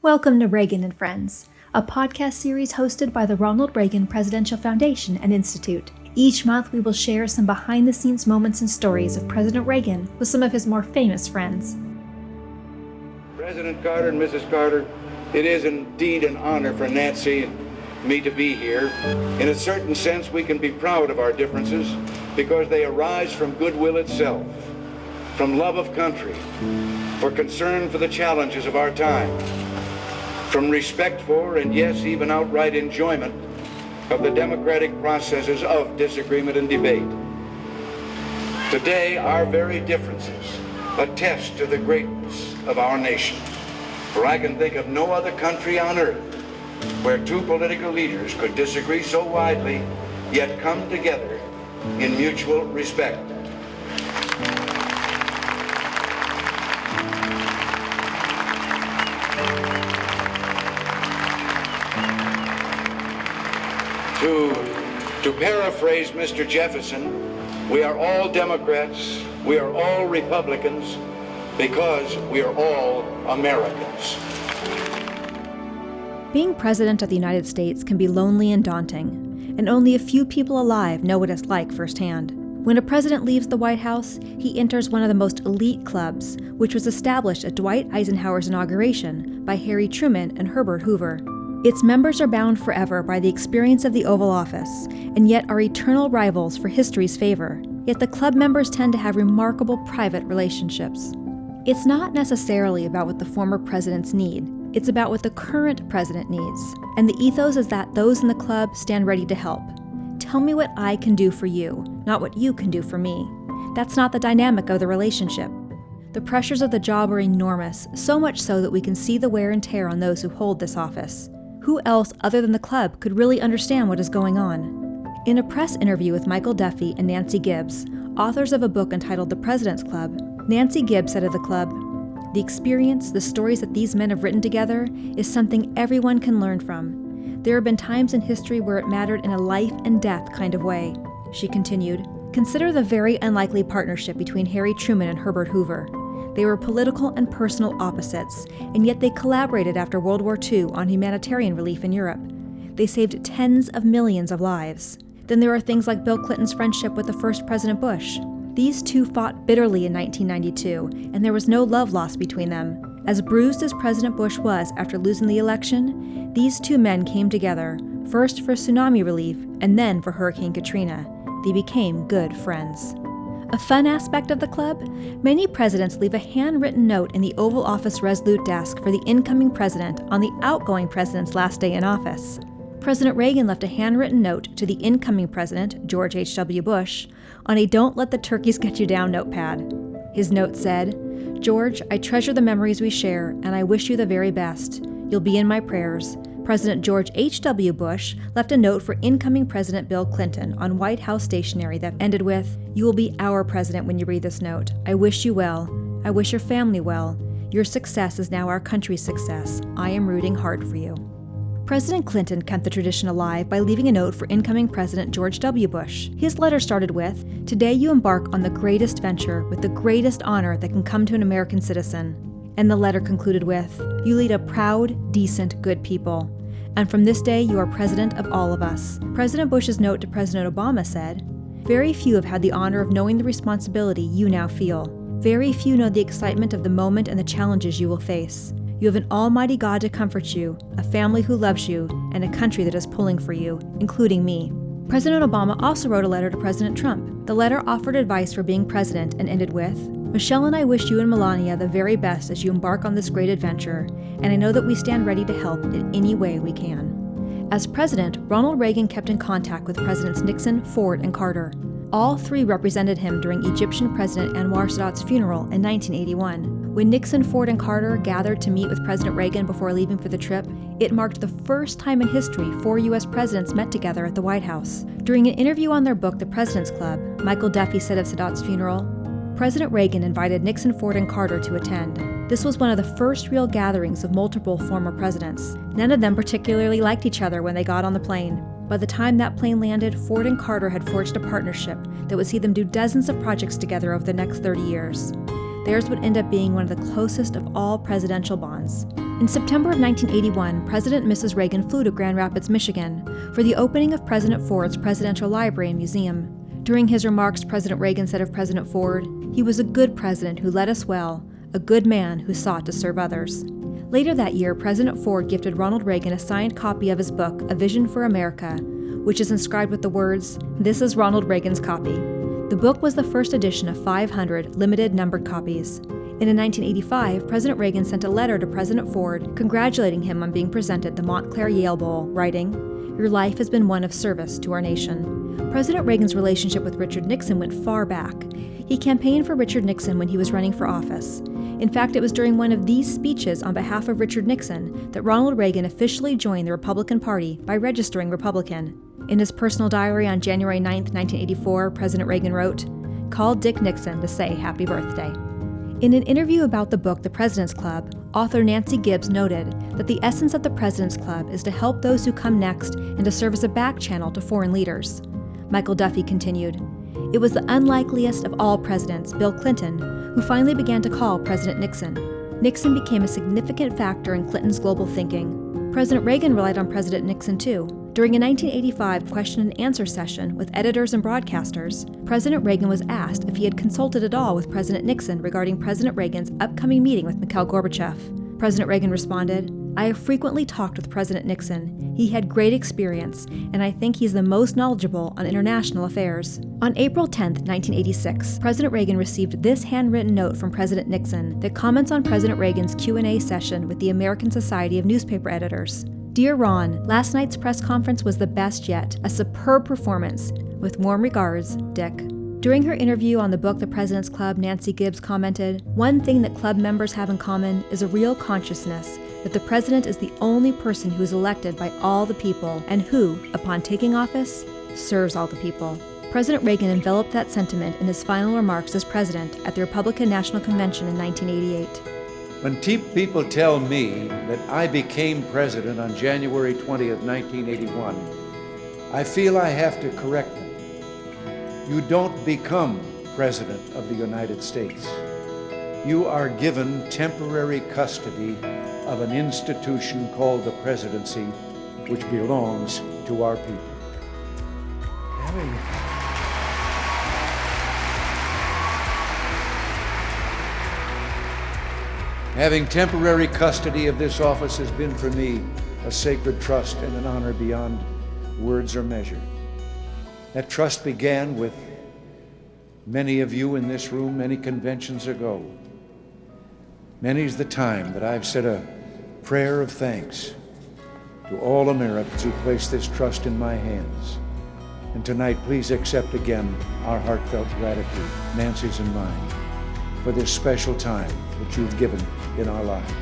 Welcome to Reagan and Friends, a podcast series hosted by the Ronald Reagan Presidential Foundation and Institute. Each month we will share some behind-the-scenes moments and stories of President Reagan with some of his more famous friends. President Carter and Mrs. Carter, it is indeed an honor for Nancy and me to be here. In a certain sense, we can be proud of our differences because they arise from goodwill itself, from love of country, for concern for the challenges of our time, from respect for, and yes, even outright enjoyment of the democratic processes of disagreement and debate. Today, our very differences attest to the greatness of our nation. For I can think of no other country on earth where two political leaders could disagree so widely, yet come together in mutual respect. To paraphrase Mr. Jefferson, we are all Democrats, we are all Republicans, because we are all Americans. Being President of the United States can be lonely and daunting, and only a few people alive know what it's like firsthand. When a president leaves the White House, he enters one of the most elite clubs, which was established at Dwight Eisenhower's inauguration by Harry Truman and Herbert Hoover. Its members are bound forever by the experience of the Oval Office, and yet are eternal rivals for history's favor. Yet the club members tend to have remarkable private relationships. It's not necessarily about what the former presidents need. It's about what the current president needs. And the ethos is that those in the club stand ready to help. Tell me what I can do for you, not what you can do for me. That's not the dynamic of the relationship. The pressures of the job are enormous, so much so that we can see the wear and tear on those who hold this office. Who else other than the club could really understand what is going on? In a press interview with Michael Duffy and Nancy Gibbs, authors of a book entitled The President's Club, Nancy Gibbs said of the club, "The experience, the stories that these men have written together is something everyone can learn from. There have been times in history where it mattered in a life and death kind of way." She continued, "Consider the very unlikely partnership between Harry Truman and Herbert Hoover. They were political and personal opposites, and yet they collaborated after World War II on humanitarian relief in Europe. They saved tens of millions of lives. Then there are things like Bill Clinton's friendship with the first President Bush. These two fought bitterly in 1992, and there was no love lost between them. As bruised as President Bush was after losing the election, these two men came together, first for tsunami relief and then for Hurricane Katrina. They became good friends." A fun aspect of the club? Many presidents leave a handwritten note in the Oval Office Resolute desk for the incoming president on the outgoing president's last day in office. President Reagan left a handwritten note to the incoming president, George H.W. Bush, on a "Don't Let the Turkeys Get You Down" notepad. His note said, "George, I treasure the memories we share, and I wish you the very best. You'll be in my prayers." President George H.W. Bush left a note for incoming President Bill Clinton on White House stationery that ended with, "You will be our president when you read this note. I wish you well. I wish your family well. Your success is now our country's success. I am rooting hard for you." President Clinton kept the tradition alive by leaving a note for incoming President George W. Bush. His letter started with, "Today you embark on the greatest venture with the greatest honor that can come to an American citizen." And the letter concluded with, "You lead a proud, decent, good people. And from this day, you are president of all of us." President Bush's note to President Obama said, "Very few have had the honor of knowing the responsibility you now feel. Very few know the excitement of the moment and the challenges you will face. You have an almighty God to comfort you, a family who loves you, and a country that is pulling for you, including me." President Obama also wrote a letter to President Trump. The letter offered advice for being president and ended with, "Michelle and I wish you and Melania the very best as you embark on this great adventure, and I know that we stand ready to help in any way we can." As president, Ronald Reagan kept in contact with Presidents Nixon, Ford, and Carter. All three represented him during Egyptian President Anwar Sadat's funeral in 1981. When Nixon, Ford, and Carter gathered to meet with President Reagan before leaving for the trip, it marked the first time in history 4 U.S. presidents met together at the White House. During an interview on their book, The President's Club, Michael Duffy said of Sadat's funeral, "President Reagan invited Nixon, Ford, and Carter to attend. This was one of the first real gatherings of multiple former presidents. None of them particularly liked each other when they got on the plane. By the time that plane landed, Ford and Carter had forged a partnership that would see them do dozens of projects together over the next 30 years. theirs would end up being one of the closest of all presidential bonds. In September of 1981, President and Mrs. Reagan flew to Grand Rapids, Michigan, for the opening of President Ford's Presidential Library and Museum. During his remarks, President Reagan said of President Ford, "He was a good president who led us well, a good man who sought to serve others." Later that year, President Ford gifted Ronald Reagan a signed copy of his book, A Vision for America, which is inscribed with the words, "This is Ronald Reagan's copy." The book was the first edition of 500 limited numbered copies. And in 1985, President Reagan sent a letter to President Ford congratulating him on being presented the Montclair Yale Bowl, writing, "Your life has been one of service to our nation." President Reagan's relationship with Richard Nixon went far back. He campaigned for Richard Nixon when he was running for office. In fact, it was during one of these speeches on behalf of Richard Nixon that Ronald Reagan officially joined the Republican Party by registering Republican. In his personal diary on January 9, 1984, President Reagan wrote, "Called Dick Nixon to say happy birthday." In an interview about the book The President's Club, author Nancy Gibbs noted that the essence of the President's Club is to help those who come next and to serve as a back channel to foreign leaders. Michael Duffy continued, "It was the unlikeliest of all presidents, Bill Clinton, who finally began to call President Nixon. Nixon became a significant factor in Clinton's global thinking. President Reagan relied on President Nixon too. During a 1985 question and answer session with editors and broadcasters, President Reagan was asked if he had consulted at all with President Nixon regarding President Reagan's upcoming meeting with Mikhail Gorbachev. President Reagan responded, "I have frequently talked with President Nixon. He had great experience, and I think he's the most knowledgeable on international affairs." On April 10, 1986, President Reagan received this handwritten note from President Nixon that comments on President Reagan's Q&A session with the American Society of Newspaper Editors. "Dear Ron, last night's press conference was the best yet, a superb performance. With warm regards, Dick." During her interview on the book The President's Club, Nancy Gibbs commented, "One thing that club members have in common is a real consciousness that the president is the only person who is elected by all the people and who, upon taking office, serves all the people." President Reagan enveloped that sentiment in his final remarks as president at the Republican National Convention in 1988. When people tell me that I became president on January 20th, 1981, I feel I have to correct them. You don't become President of the United States. You are given temporary custody of an institution called the presidency, which belongs to our people. Having temporary custody of this office has been for me a sacred trust and an honor beyond words or measure. That trust began with many of you in this room many conventions ago. Many's the time that I've said a prayer of thanks to all Americans who place this trust in my hands. And tonight, please accept again our heartfelt gratitude, Nancy's and mine, for this special time that you've given in our lives.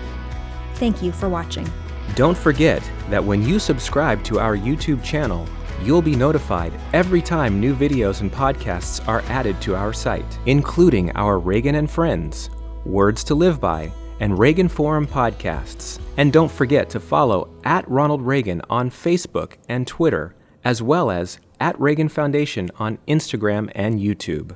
Thank you for watching. Don't forget that when you subscribe to our YouTube channel, you'll be notified every time new videos and podcasts are added to our site, including our Reagan and Friends, Words to Live By, and Reagan Forum podcasts. And don't forget to follow @RonaldReagan on Facebook and Twitter, as well as @Reagan Foundation on Instagram and YouTube.